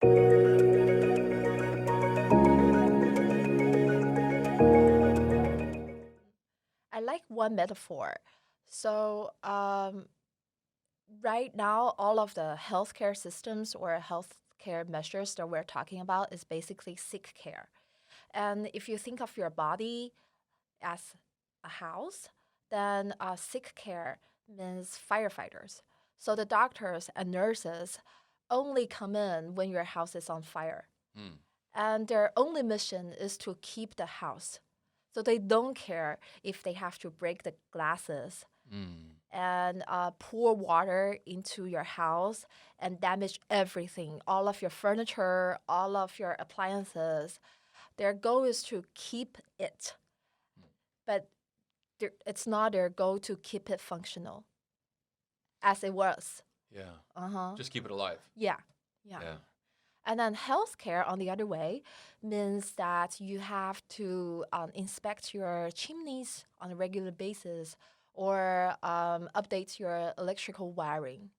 I like one metaphor. So, right now, all of the healthcare systems or healthcare measures that we're talking about is basically sick care. And if you think of your body as a house, then sick care means firefighters. So the doctors and nurses only come in when your house is on fire. And their only mission is to keep the house. So they don't care if they have to break the glasses and pour water into your house and damage everything, all of your furniture, all of your appliances. Their goal is to keep it, but it's not their goal to keep it functional as it was. Yeah. Just keep it alive. Yeah. And then healthcare, on the other way, means that you have to inspect your chimneys on a regular basis or update your electrical wiring.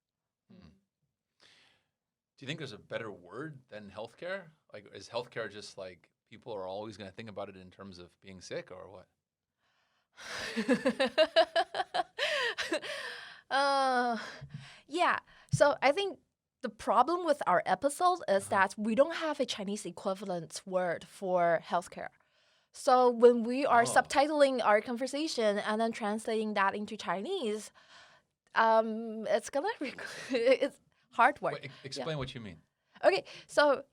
Do you think there's a better word than healthcare? Like, is healthcare just like people are always going to think about it in terms of being sick or what? Yeah. So I think the problem with our episode is that we don't have a Chinese equivalent word for healthcare. So when we are subtitling our conversation and then translating that into Chinese, it's gonna be it's hard work. Wait, explain what you mean. Okay, so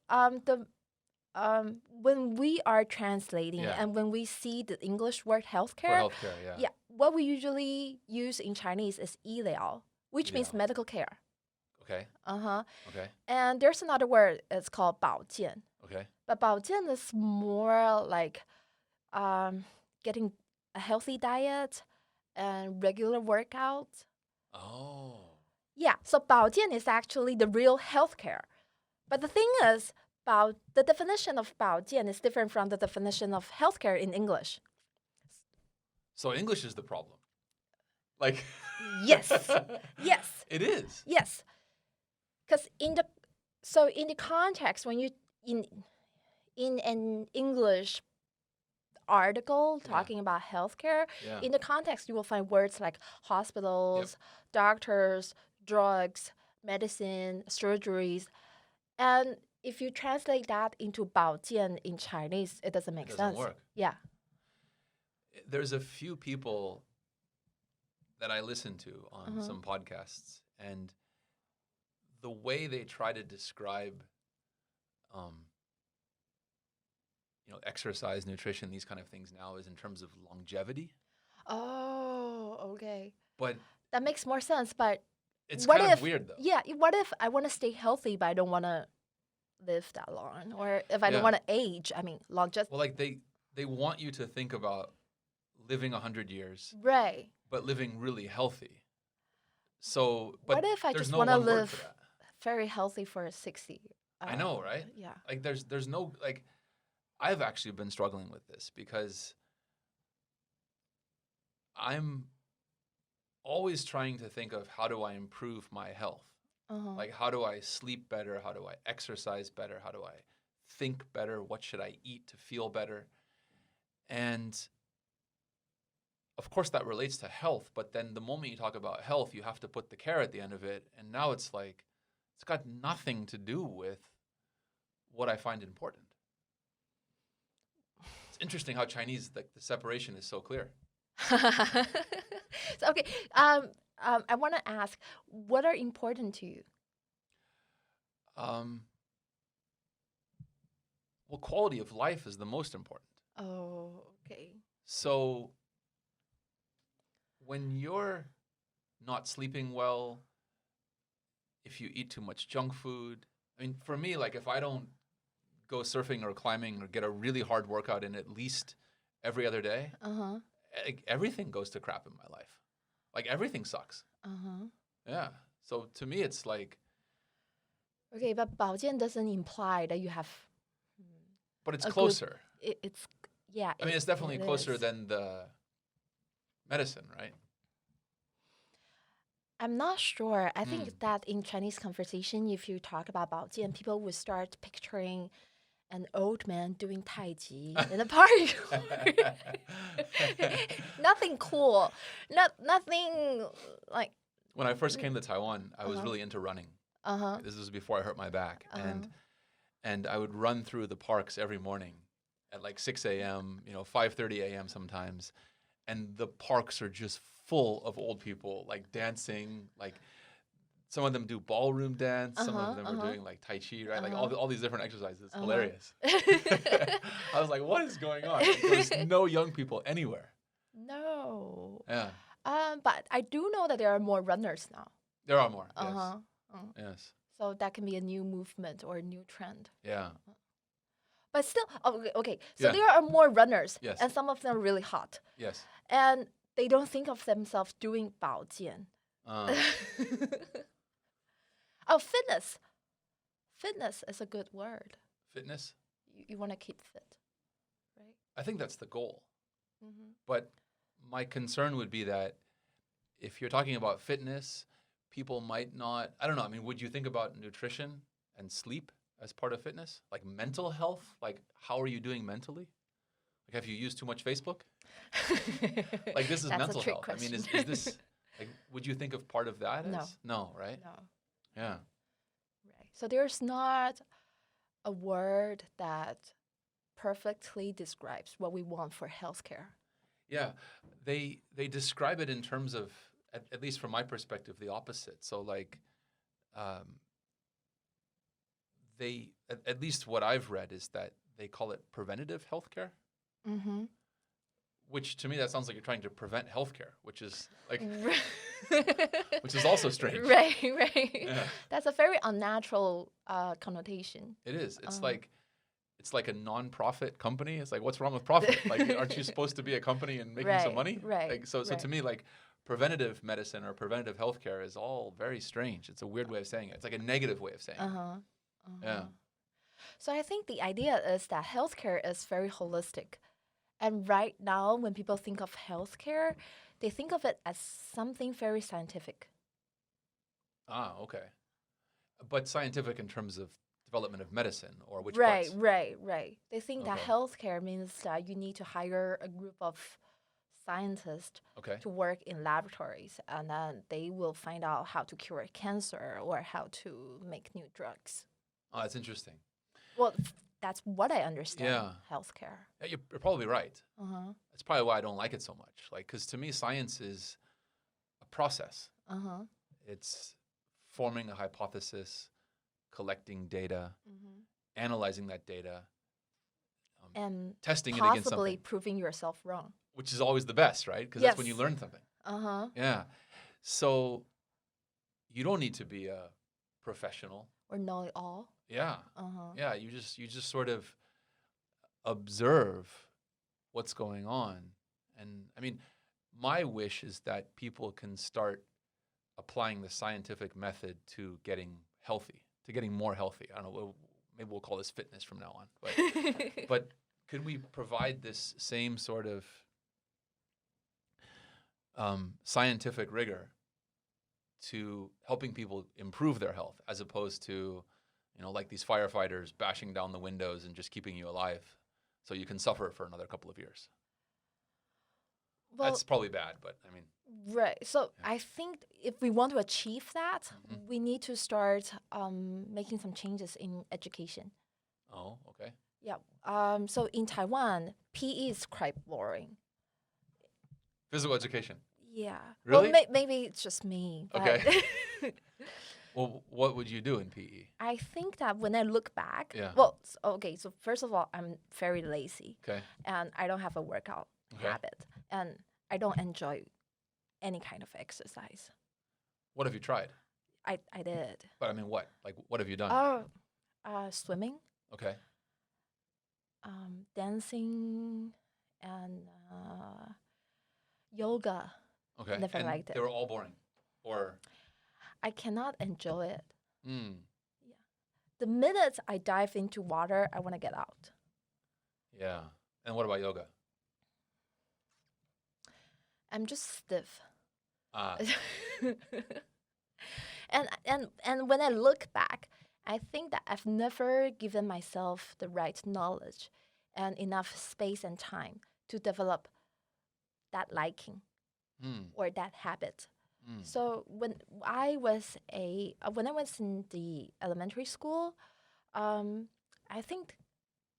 when we are translating and when we see the English word healthcare, For healthcare, what we usually use in Chinese is 医疗, which means medical care. Okay. Okay. And there's another word, it's called 保健. Okay. But 保健 is more like getting a healthy diet and regular workout. Oh. Yeah, so 保健 is actually the real healthcare. But the thing is, the definition of 保健 is different from the definition of healthcare in English. So English is the problem. Like Yes. Yes. It is. Yes. Because in the context, when you in an English article talking about healthcare, in the context you will find words like hospitals, doctors, drugs, medicine, surgeries, and if you translate that into 保健 in Chinese, it doesn't make sense. It doesn't work. Yeah. There's a few people that I listen to on some podcasts, and the way they try to describe, exercise, nutrition, these kind of things now is in terms of longevity. Oh, okay. But that makes more sense. But it's kind of weird, though. Yeah. What if I want to stay healthy, but I don't want to live that long, or if I don't want to age? I mean, longevity. Well, like they want you to think about living 100 years, right? But living really healthy. So, but what if I just want to live very healthy for 60? I know, right? Yeah. Like there's no like. I've actually been struggling with this because I'm always trying to think of how do I improve my health? Like how do I sleep better? How do I exercise better? How do I think better? What should I eat to feel better? And of course that relates to health, but then the moment you talk about health, you have to put the care at the end of it. And now it's like, it's got nothing to do with what I find important. It's interesting how Chinese, like the separation is so clear. So, okay. I want to ask, what are important to you? Well, quality of life is the most important. Oh, okay. So when you're not sleeping well, if you eat too much junk food, I mean, for me, like if I don't go surfing or climbing or get a really hard workout in at least every other day, everything goes to crap in my life. Like everything sucks. Yeah. So to me, it's like. Okay, but 保健 doesn't imply that you have. But it's closer. It's yeah. I mean, it's definitely closer than the medicine, right? I'm not sure. I think that in Chinese conversation, if you talk about 保健, people would start picturing an old man doing Tai Chi in a party. Nothing cool. Nothing like... When I first came to Taiwan, I was really into running. This was before I hurt my back. And I would run through the parks every morning at like 6 a.m., 5:30 a.m. sometimes. And the parks are just full of old people, like dancing, like some of them do ballroom dance. Some of them are doing like Tai Chi, right? Like all these different exercises. It's hilarious. I was like, what is going on? There's no young people anywhere. No. Yeah. But I do know that there are more runners now. There are more, yes. Yes. So that can be a new movement or a new trend. Yeah. But still, okay. So there are more runners, yes. and some of them are really hot. Yes. And they don't think of themselves doing 保健. Fitness. Fitness is a good word. Fitness? You want to keep fit, right? I think that's the goal. But my concern would be that if you're talking about fitness, people might not, I don't know, I mean, would you think about nutrition and sleep as part of fitness? Like mental health? Like, how are you doing mentally? Like, have you used too much Facebook? Like, this is That's mental a trick health. question. I mean, is this, like, would you think of part of that as? No, right? No. Yeah. Right. So there's not a word that perfectly describes what we want for healthcare. Yeah. They describe it in terms of, at least from my perspective, the opposite. So, like, they, at least what I've read is that they call it preventative healthcare. Which to me, that sounds like you're trying to prevent healthcare, which is like, which is also strange. Right. Yeah. That's a very unnatural connotation. It is. It's like a non-profit company. It's like, what's wrong with profit? Like, aren't you supposed to be a company and making some money? Right. Like, so to me, like, preventative medicine or preventative healthcare is all very strange. It's a weird way of saying it. It's like a negative way of saying it. Yeah. So I think the idea is that healthcare is very holistic. And right now, when people think of healthcare, they think of it as something very scientific. Ah, okay. But scientific in terms of development of medicine or which Right. parts? They think that healthcare means that you need to hire a group of scientists to work in laboratories, and then they will find out how to cure cancer or how to make new drugs. Oh, that's interesting. Well, that's what I understand healthcare. Yeah, you're probably right. That's probably why I don't like it so much. Like, because to me, science is a process. It's forming a hypothesis, collecting data, analyzing that data, and testing it against something. Possibly proving yourself wrong. Which is always the best, right? Because that's when you learn something. Yeah. So you don't need to be a professional. Or know it all. Yeah. Yeah, you just sort of observe what's going on. And I mean, my wish is that people can start applying the scientific method to getting healthy, to getting more healthy. I don't know, maybe we'll call this fitness from now on. But could we provide this same sort of scientific rigor to helping people improve their health, as opposed to, like these firefighters bashing down the windows and just keeping you alive so you can suffer for another couple of years? Well, that's probably bad, but I mean. Right. So I think if we want to achieve that, we need to start making some changes in education. Oh, okay. Yeah. So in Taiwan, PE is quite boring. Physical education? Yeah. Really? Well, maybe it's just me. Okay. Well, what would you do in PE? I think that when I look back, Yeah. Well, okay, so first of all, I'm very lazy. Okay. And I don't have a workout habit. And I don't enjoy any kind of exercise. What have you tried? I did. But I mean, what? Like, what have you done? Swimming. Okay. Dancing and yoga. Okay. Never and liked it. They were all boring, or? I cannot enjoy it. Yeah. The minute I dive into water, I want to get out. Yeah. And what about yoga? I'm just stiff. And when I look back, I think that I've never given myself the right knowledge and enough space and time to develop that liking or that habit. So when I was in the elementary school, I think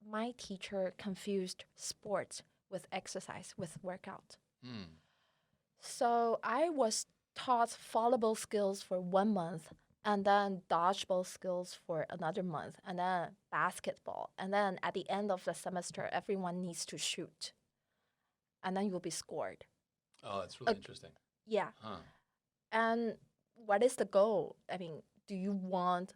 my teacher confused sports with exercise, with workout. So I was taught volleyball skills for 1 month, and then dodgeball skills for another month, and then basketball. And then at the end of the semester, everyone needs to shoot. And then you'll be scored. Oh, that's really interesting. Yeah. Huh. And what is the goal? I mean, do you want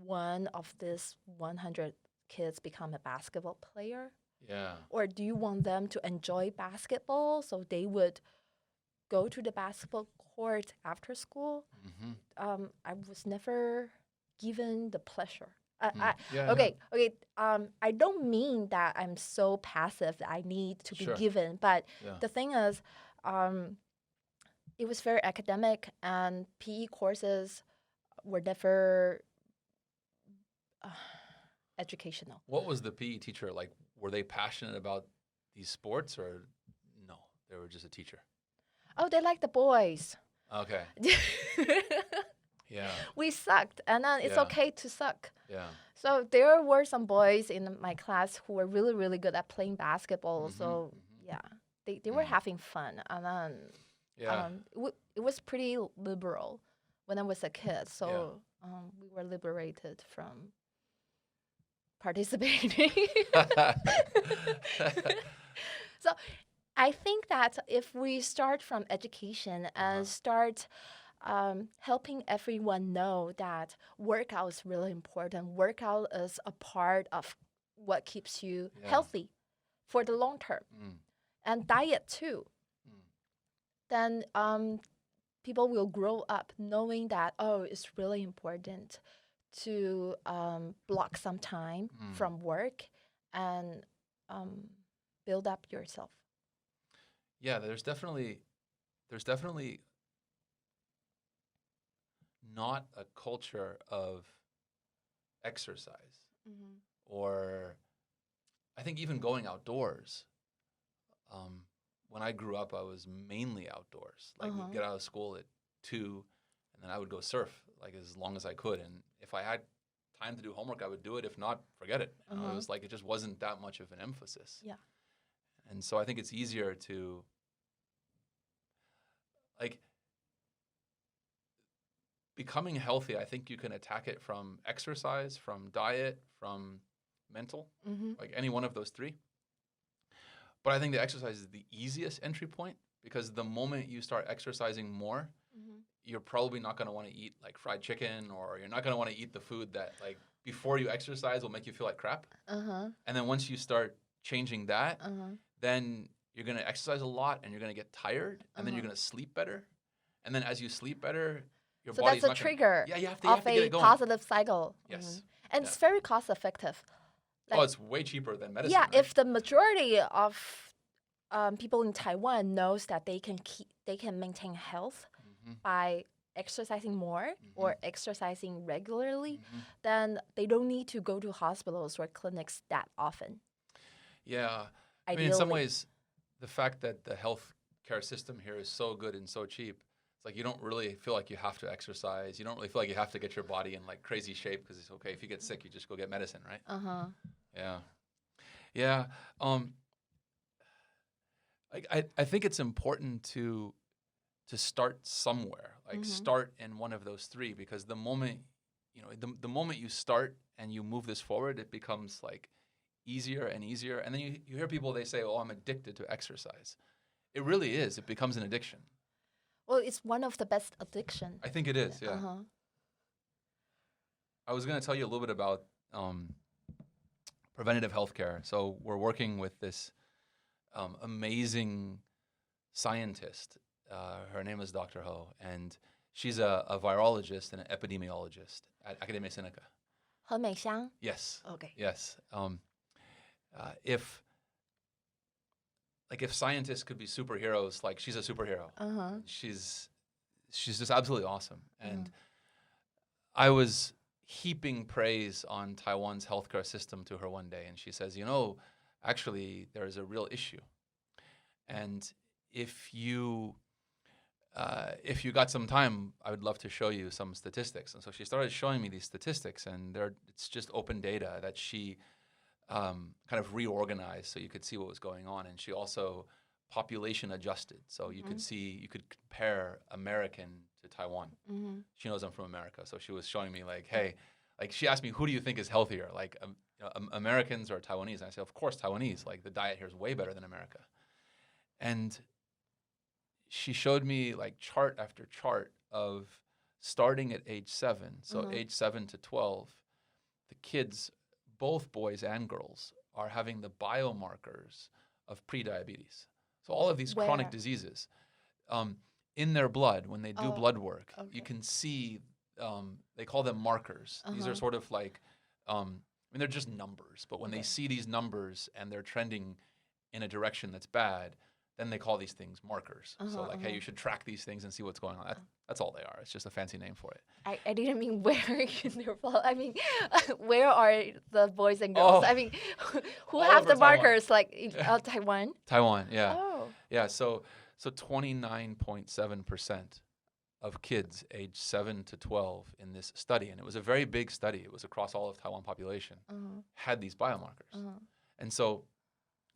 one of these 100 kids become a basketball player? Yeah. Or do you want them to enjoy basketball so they would go to the basketball court after school? I was never given the pleasure. Okay. I don't mean that I'm so passive that I need to be given, but the thing is, it was very academic, and PE courses were never educational. What was the PE teacher like? Were they passionate about these sports, or no? They were just a teacher. Oh, they like the boys. Okay. Yeah. We sucked, and then it's okay to suck. Yeah. So there were some boys in my class who were really, really good at playing basketball. So they were having fun, and then it was pretty liberal when I was a kid. So we were liberated from participating. So I think that if we start from education and start helping everyone know that workout is really important, workout is a part of what keeps you healthy for the long term, and diet too, then people will grow up knowing that, oh, it's really important to block some time from work and build up yourself. Yeah, there's definitely not a culture of exercise, or I think even going outdoors. When I grew up, I was mainly outdoors. Like we'd get out of school at 2, and then I would go surf like as long as I could. And if I had time to do homework, I would do it. If not, forget it. You know, it was like it just wasn't that much of an emphasis. Yeah. And so I think it's easier to like becoming healthy. I think you can attack it from exercise, from diet, from mental, like any one of those 3. But I think the exercise is the easiest entry point, because the moment you start exercising more, you're probably not going to want to eat like fried chicken, or you're not going to want to eat the food that like before you exercise will make you feel like crap. And then once you start changing that, then you're going to exercise a lot and you're going to get tired, and then you're going to sleep better. And then as you sleep better, your body's that's a trigger you have to of get a it going. positive cycle. Yes. And it's very cost effective. Like, it's way cheaper than medicine. Yeah, right? if the majority of people in Taiwan knows that they can maintain health by exercising more or exercising regularly, then they don't need to go to hospitals or clinics that often. Yeah. I mean, in some ways, the fact that the healthcare system here is so good and so cheap, it's like you don't really feel like you have to exercise. You don't really feel like you have to get your body in like crazy shape, because it's okay. If you get sick, you just go get medicine, right? Yeah. Yeah. I think it's important to start somewhere, like start in one of those 3, because the moment, the moment you start and you move this forward, it becomes like easier and easier. And then you hear people, they say, oh, I'm addicted to exercise. It really is. It becomes an addiction. Well, it's one of the best addictions. I think it is, yeah. I was going to tell you a little bit about preventative healthcare. So we're working with this amazing scientist. Her name is Dr. Ho, and she's a virologist and an epidemiologist at Academia Sinica. 何美香? Yes. Okay. Yes. If scientists could be superheroes, like she's a superhero. She's she's just absolutely awesome. And I was heaping praise on Taiwan's healthcare system to her one day, and she says, actually, there's a real issue. And if you got some time, I would love to show you some statistics. And so she started showing me these statistics, and it's just open data that she kind of reorganized so you could see what was going on. And she also population adjusted, so you could compare American to Taiwan. She knows I'm from America, so she was showing me like, hey, like she asked me, who do you think is healthier, like Americans or Taiwanese? And I said, of course, Taiwanese. Like the diet here is way better than America. And she showed me like chart after chart of starting at age 7, so age 7 to 12, the kids, both boys and girls, are having the biomarkers of prediabetes. So all of these chronic diseases in their blood, when they do blood work, you can see, they call them markers. These are sort of like, they're just numbers, but when they see these numbers and they're trending in a direction that's bad, then they call these things markers. So like, hey, you should track these things and see what's going on. That's all they are. It's just a fancy name for it. I didn't mean where in their blood. I mean, where are the boys and girls? I mean, who have the markers? Like Taiwan? Taiwan, yeah. Oh. Yeah, so 29.7% of kids aged 7 to 12 in this study, and it was a very big study. It was across all of Taiwan population, had these biomarkers. And so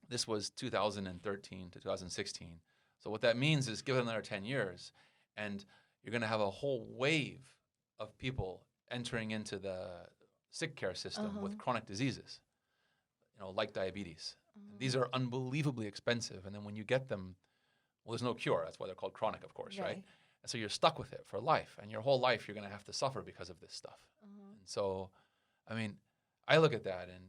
this was 2013 to 2016. So what that means is give it another 10 years, and you're going to have a whole wave of people entering into the Sickcare system with chronic diseases, like diabetes. These are unbelievably expensive, and then when you get them, well, there's no cure. That's why they're called chronic, of course, right? And so you're stuck with it for life, and your whole life you're going to have to suffer because of this stuff. And so, I mean, I look at that, and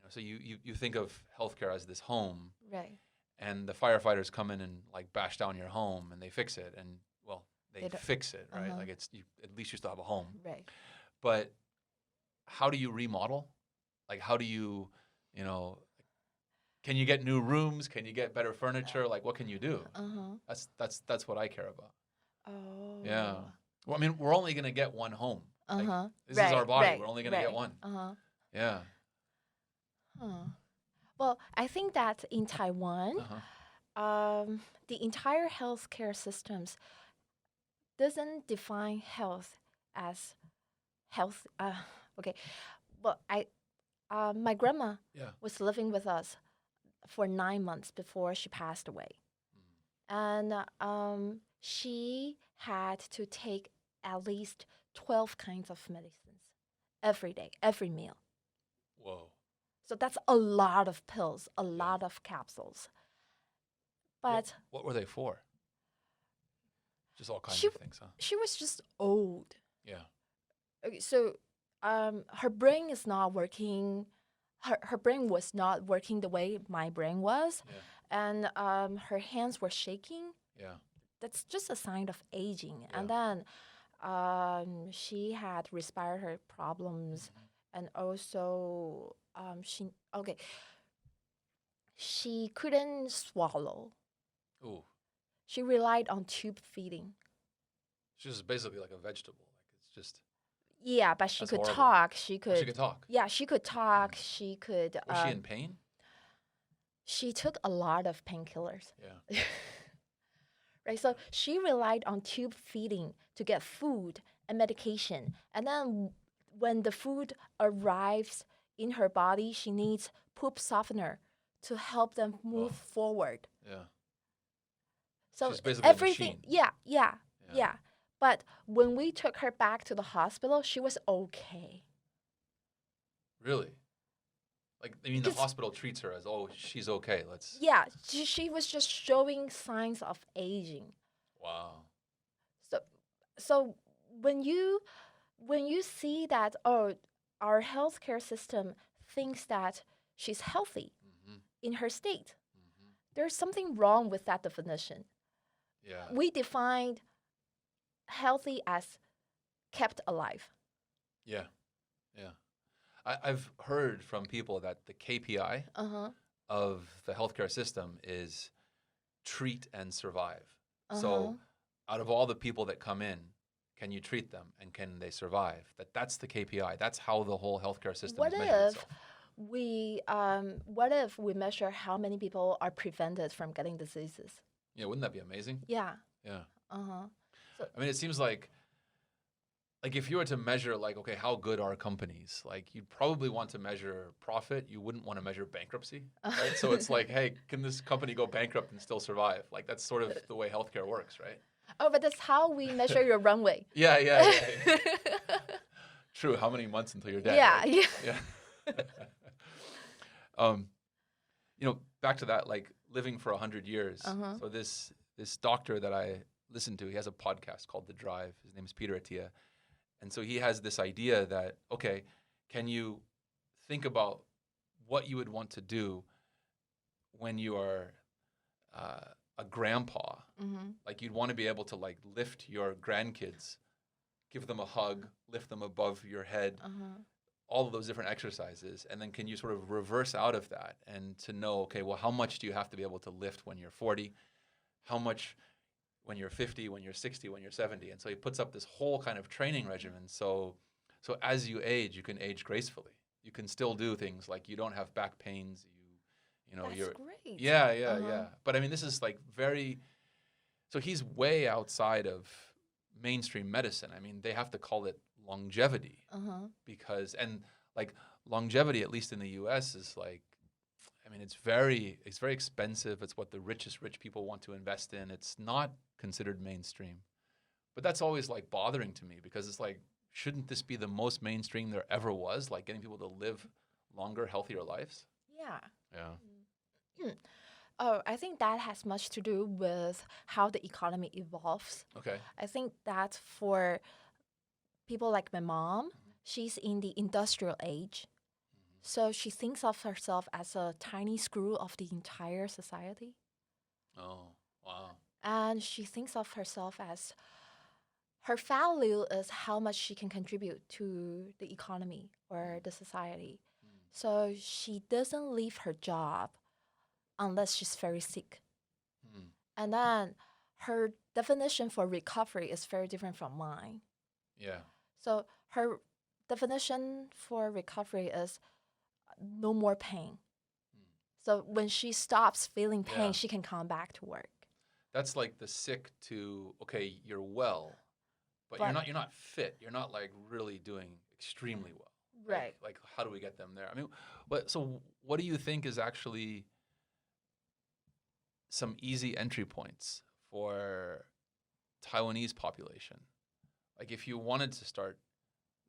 so you think of healthcare as this home, right? And the firefighters come in and like bash down your home, and they fix it, and well, they fix it, right? Like at least you still have a home, right? But how do you remodel? Like how do you, can you get new rooms? Can you get better furniture? Like what can you do? That's what I care about. Oh. Yeah. Well, I mean, we're only gonna get one home. Like, this is our body. We're only gonna get one. Yeah. Well, I think that in Taiwan, the entire healthcare systems doesn't define health as health. Okay, well, my grandma was living with us for 9 months before she passed away, and she had to take at least 12 kinds of medicines every day, every meal. Whoa. So that's a lot of pills, a lot of capsules. But what were they for? Just all kinds of things, huh? She was just old. Yeah. Okay, so her brain is not working. Her brain was not working the way my brain was, and her hands were shaking. Yeah. That's just a sign of aging. Yeah. And then she had respiratory problems, and also she couldn't swallow. Ooh. She relied on tube feeding. She was basically like a vegetable. Like it's just. Yeah, but she could talk. She could talk. Yeah, she could talk. She could. Was she in pain? She took a lot of painkillers. Yeah. Right, so she relied on tube feeding to get food and medication, and then when the food arrives in her body, she needs poop softener to help them move forward. Yeah. So she's basically everything. A machine. Yeah. But when we took her back to the hospital, she was okay. Really? Like, I mean, the hospital treats her as, she's okay. Let's. Yeah, she was just showing signs of aging. Wow. So when you see that, our healthcare system thinks that she's healthy in her state, there's something wrong with that definition. Yeah. We defined healthy as kept alive. Yeah. I've heard from people that the KPI of the healthcare system is treat and survive. So out of all the people that come in, can you treat them and can they survive? That's the KPI. That's how the whole healthcare system is measuring itself. What if we measure how many people are prevented from getting diseases? Yeah, wouldn't that be amazing? Yeah. Yeah. So, I mean, it seems like if you were to measure, like, okay, how good are companies? Like, you'd probably want to measure profit. You wouldn't want to measure bankruptcy, right? So it's like, hey, can this company go bankrupt and still survive? Like, that's sort of the way healthcare works, right? Oh, but that's how we measure your runway. Yeah. True. How many months until you're dead? Yeah, right? Yeah. Back to that, like living for 100 years. So this doctor that I listened to, he has a podcast called The Drive. His name is Peter Attia. And so he has this idea that, okay, can you think about what you would want to do when you are a grandpa? Like, you'd want to be able to, like, lift your grandkids, give them a hug, lift them above your head, all of those different exercises. And then can you sort of reverse out of that and to know, okay, well, how much do you have to be able to lift when you're 40? How much when you're 50, when you're 60, when you're 70? And so he puts up this whole kind of training regimen. So as you age, you can age gracefully. You can still do things like you don't have back pains. That's great. Yeah. But I mean, this is like so he's way outside of mainstream medicine. I mean, they have to call it longevity because, and like longevity, at least in the US, is like, I mean, it's very expensive. It's what the rich people want to invest in. It's not considered mainstream. But that's always like bothering to me because it's like, shouldn't this be the most mainstream there ever was? Like getting people to live longer, healthier lives? Yeah. Oh, I think that has much to do with how the economy evolves. Okay. I think that for people like my mom, she's in the industrial age. So she thinks of herself as a tiny screw of the entire society. Oh, wow. And she thinks of herself as her value is how much she can contribute to the economy or the society. So she doesn't leave her job unless she's very sick. And then her definition for recovery is very different from mine. Yeah. So her definition for recovery is no more pain. So when she stops feeling pain, she can come back to work. That's like the sick to, okay, you're well, but you're not fit. You're not like really doing extremely well. Right. Like how do we get them there? I mean, so what do you think is actually some easy entry points for Taiwanese population? Like if you wanted to start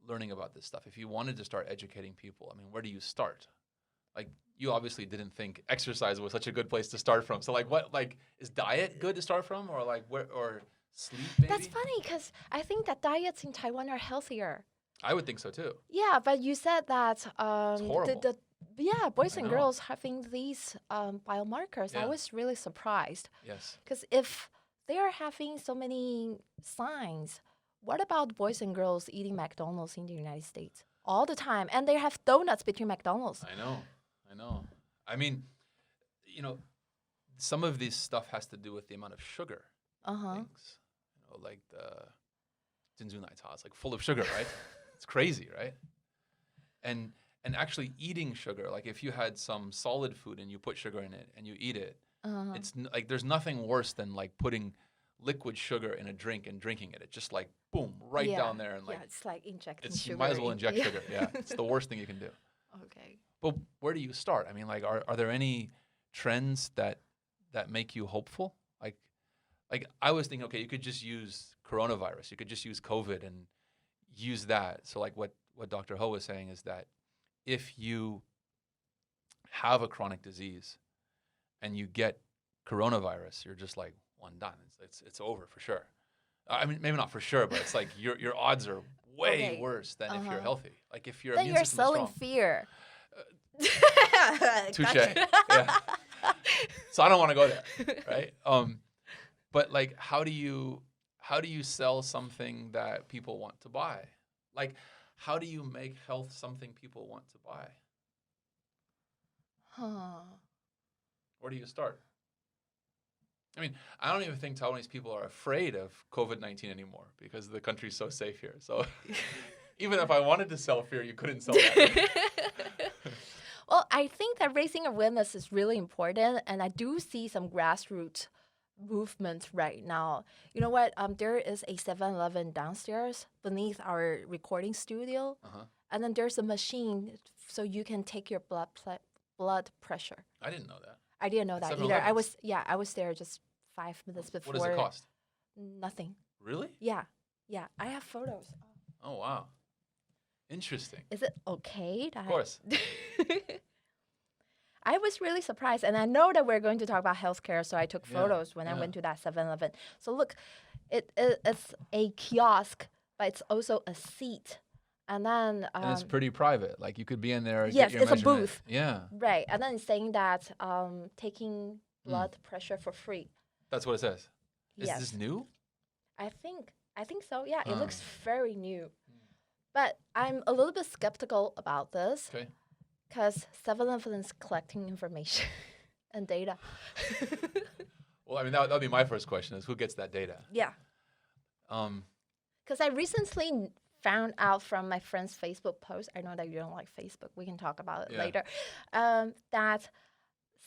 learning about this stuff, if you wanted to start educating people, I mean, where do you start? Like you obviously didn't think exercise was such a good place to start from. So like what, like is diet good to start from or like where, or sleep maybe? That's funny because I think that diets in Taiwan are healthier. I would think so too. Yeah, but you said that It's horrible. Boys and girls having these biomarkers, I was really surprised. Yes. Because if they are having so many signs, what about boys and girls eating McDonald's in the United States all the time? And they have donuts between McDonald's. I know. I mean, some of this stuff has to do with the amount of sugar things. Like the Jinzu Naita, it's like full of sugar, right? It's crazy, right? And actually eating sugar, like if you had some solid food and you put sugar in it and you eat it, it's like there's nothing worse than like putting liquid sugar in a drink and drinking it. It's just like boom, right down there and like it's like injecting sugar. You might as well inject sugar. Yeah, it's the worst thing you can do. Okay. But where do you start? I mean, like, are there any trends that make you hopeful? Like I was thinking, okay, you could just use coronavirus. You could just use COVID and use that. So like what Dr. Ho was saying is that if you have a chronic disease and you get coronavirus, you're just like one done. It's over for sure. I mean, maybe not for sure, but it's like your odds are way worse than if you're healthy. Like if your immune system is strong. Then you're selling fear. Touche. Yeah. So I don't want to go there, right? But like, how do you sell something that people want to buy? Like, how do you make health something people want to buy? Where do you start? I mean, I don't even think Taiwanese people are afraid of COVID-19 anymore because the country's so safe here. So even if I wanted to sell fear, you couldn't sell that. Well, I think that raising awareness is really important, and I do see some grassroots movement right now. You know what? There is a 7-Eleven downstairs beneath our recording studio, and then there's a machine so you can take your blood pressure. I didn't know that. I didn't know that either. I was there just 5 minutes before. What does it cost? Nothing. Really? Yeah. I have photos. Oh, wow. Interesting. Is it okay? Of course. I was really surprised, and I know that we're going to talk about healthcare, so I took photos when I went to that 7-Eleven. So look, it's a kiosk, but it's also a seat. And then and it's pretty private. Like you could be in there. And yes, get your it's a measurement. booth. Yeah. Right. And then it's saying that taking blood pressure for free. That's what it says. Yes. Is this new? I think so. Yeah, it looks very new. But I'm a little bit skeptical about this. Okay. Because 7-Eleven is collecting information and data. Well, I mean, that would be my first question is who gets that data? Yeah. Because I recently found out from my friend's Facebook post, I know that you don't like Facebook, we can talk about it later, that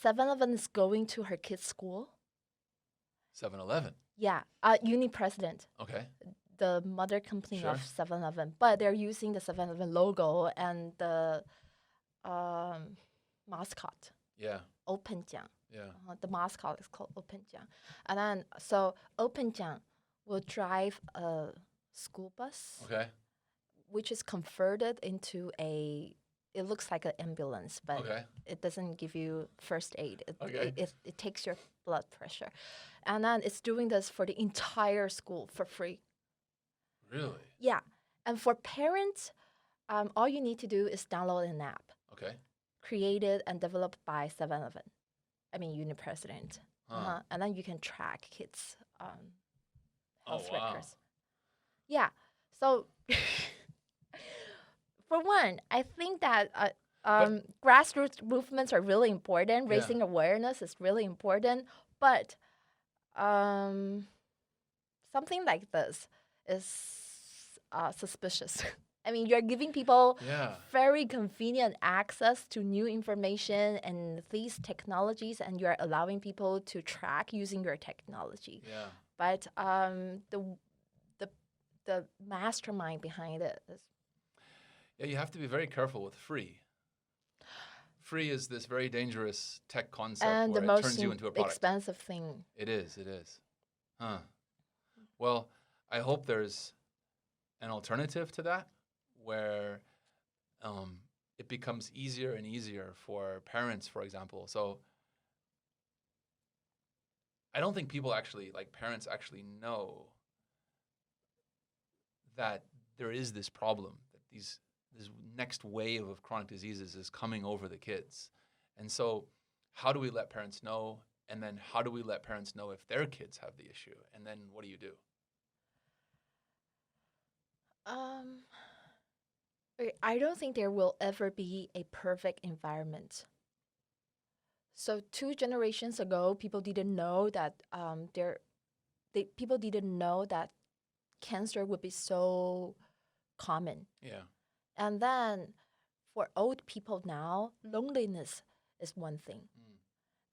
7-Eleven is going to her kids' school. 7-Eleven? Yeah, uni president. Okay. The mother company of 7-Eleven. But they're using the 7-Eleven logo and the mascot. Yeah. Openjiang. Yeah. The mascot is called Openjiang. And then, so Openjiang will drive a school bus. Okay. Which is converted into it looks like an ambulance, but it doesn't give you first aid. It takes your blood pressure. And then it's doing this for the entire school for free. Really? Yeah. And for parents, all you need to do is download an app. Okay. Created and developed by 7-Eleven. I mean, uni president. And then you can track kids' health records. Yeah. So, for one, I think that grassroots movements are really important. Raising awareness is really important. But something like this is suspicious. I mean, you're giving people very convenient access to new information and these technologies, and you're allowing people to track using your technology. Yeah. But the mastermind behind it is. Yeah, you have to be very careful with free. Free is this very dangerous tech concept and where the it most turns you into a product. Expensive thing. It is. Huh. Well, I hope there's an alternative to that where it becomes easier and easier for parents, for example. So I don't think parents actually know that there is this problem, that this next wave of chronic diseases is coming over the kids. And so how do we let parents know? And then how do we let parents know if their kids have the issue? And then what do you do? I don't think there will ever be a perfect environment. So 2 generations ago, people didn't know that people didn't know that cancer would be so common. Yeah. And then for old people now, loneliness is one thing.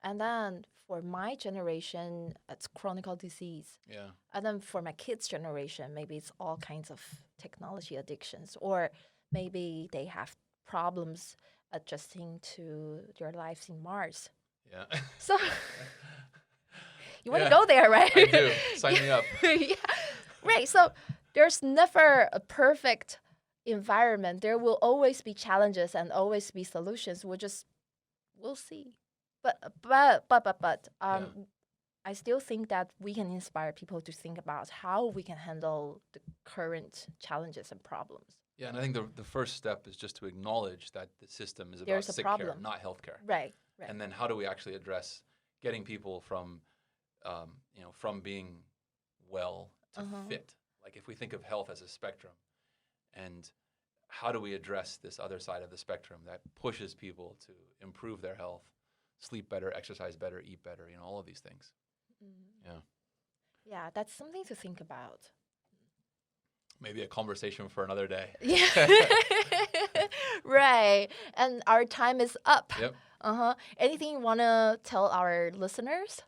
And then for my generation, it's chronic disease. Yeah. And then for my kids' generation, maybe it's all kinds of technology addictions, or maybe they have problems adjusting to their lives in Mars. Yeah. So you want to go there, right? I do. Sign me up. Yeah. Right. So there's never a perfect environment. There will always be challenges and always be solutions. We'll see. But I still think that we can inspire people to think about how we can handle the current challenges and problems. Yeah, and I think the first step is just to acknowledge that the system is about There's a sick problem. care, not healthcare. Right. And then how do we actually address getting people from, from being well to fit? Like if we think of health as a spectrum, and how do we address this other side of the spectrum that pushes people to improve their health, sleep better, exercise better, eat better, all of these things. Yeah. Yeah, that's something to think about. Maybe a conversation for another day. Yeah. Right. And our time is up. Yep. Anything you want to tell our listeners?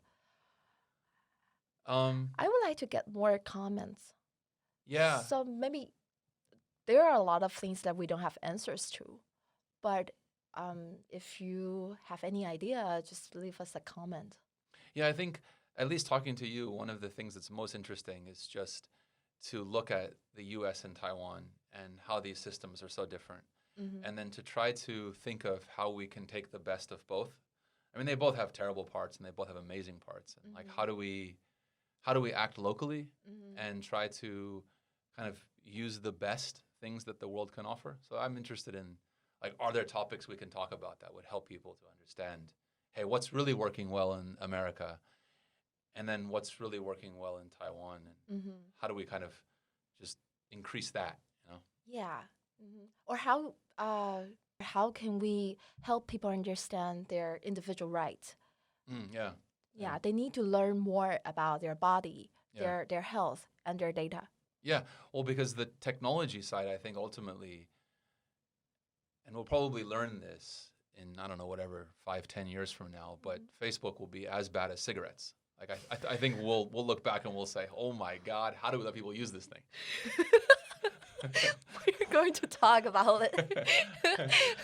I would like to get more comments. Yeah. So maybe there are a lot of things that we don't have answers to. But if you have any idea, just leave us a comment. Yeah, I think at least talking to you, one of the things that's most interesting is just to look at the US and Taiwan and how these systems are so different. And then to try to think of how we can take the best of both. I mean, they both have terrible parts and they both have amazing parts. And like, how do we act locally and try to kind of use the best things that the world can offer? So I'm interested in, like, are there topics we can talk about that would help people to understand, hey, what's really working well in America? And then what's really working well in Taiwan? And how do we kind of just increase that, you know? Yeah. Or how can we help people understand their individual rights? Yeah. Yeah, they need to learn more about their body, their health, and their data. Yeah, well, because the technology side, I think ultimately, and we'll probably learn this in, I don't know, whatever, 5-10 years from now, but Facebook will be as bad as cigarettes. Like, I think we'll look back and we'll say, oh my God, how do we let people use this thing? We're going to talk about it.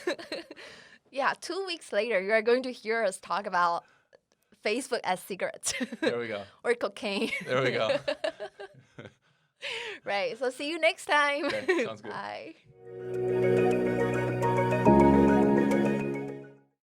Yeah, 2 weeks later, you're going to hear us talk about Facebook as cigarettes. There we go. Or cocaine. There we go. Right, so see you next time. Okay, sounds good. Bye.